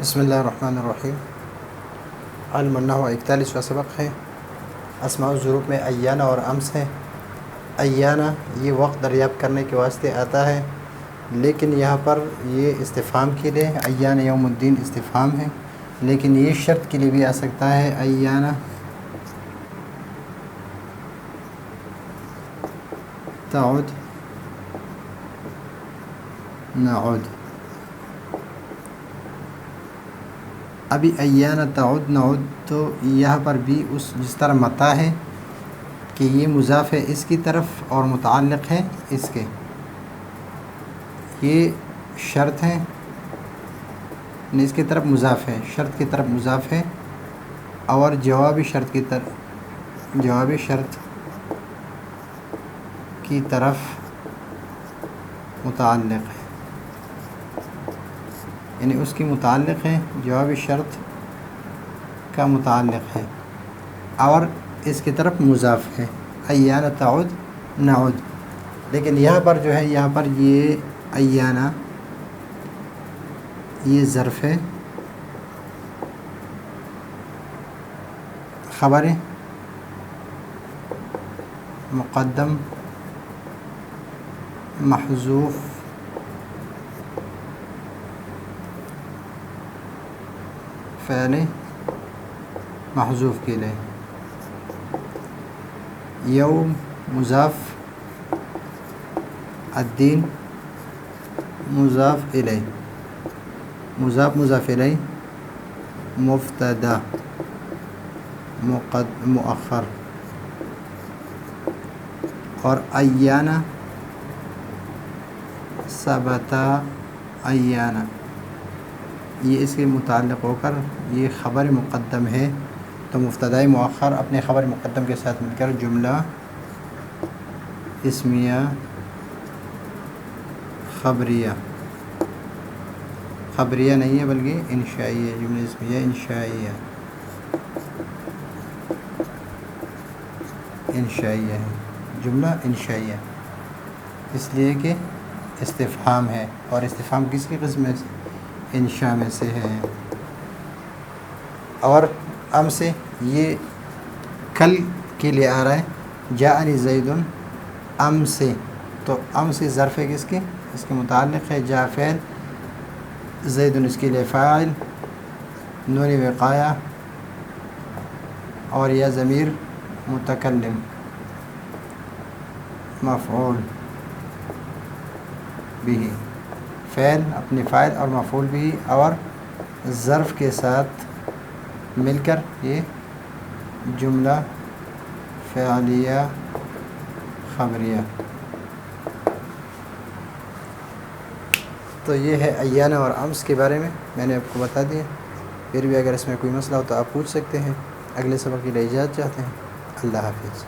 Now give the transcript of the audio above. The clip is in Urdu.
بسم اللہ الرحمن الرحیم۔ علم نحو 41واں سبق ہے۔ اسماء ظروف میں ایان اور امس ہے۔ ایان یہ وقت دریافت کرنے کے واسطے آتا ہے، لیکن یہاں پر یہ استفہام کے لیے ایان یوم الدین استفہام ہے، لیکن یہ شرط کے لیے بھی آ سکتا ہے۔ ایان تعود نعود، ابھی ایان تعود نعود تو یہاں پر بھی جس طرح متى ہے کہ یہ مضاف ہے اس کی طرف اور متعلق ہے اس کے، یہ شرط ہے اس کی طرف مضاف ہے، شرط کی طرف مضاف ہے، اور جوابی شرط کی طرف متعلق ہے، یعنی اس کی متعلق ہے، جوابی شرط کا متعلق ہے اور اس کی طرف مضاف ہے۔ ایان تعود نعود، لیکن یہاں پر جو ہے یہاں پر یہ ایان یہ ظرف ہے، خبر مقدم محذوف فعل محذوف کے لیے، یوم مضاف، الدین مضاف الیہ، مضاف الیہ، مبتدا مؤخر، اور ایان ثبت ایان یہ اس کے متعلق ہو کر یہ خبر مقدم ہے، تو مبتداء مؤخر اپنے خبر مقدم کے ساتھ مل کر جملہ اسمیہ خبریہ نہیں ہے بلکہ انشائیہ، جملہ اسمیہ انشائیہ ہے، جملہ انشائیہ، اس لیے کہ استفہام ہے، اور استفہام کس کی قسم ہے؟ انشاء میں سے ہے۔ اور ام سے یہ کل کے لیے آ رہا ہے، جاءنی زید ام سے، تو ام سے ظرف ہے کس کے؟ اس کے متعلق ہے، جاء فعل، زید اس کے لیے فاعل، نون وقایہ اور یا ضمیر متکلم مفعول بھی، فعل اپنے فاعل اور مفعول بھی اور ظرف کے ساتھ مل کر یہ جملہ فعلیہ خبریہ۔ تو یہ ہے ایان اور امس کے بارے میں نے آپ کو بتا دیا، پھر بھی اگر اس میں کوئی مسئلہ ہو تو آپ پوچھ سکتے ہیں۔ اگلے سبق کے لیے اجازت چاہتے ہیں۔ اللہ حافظ۔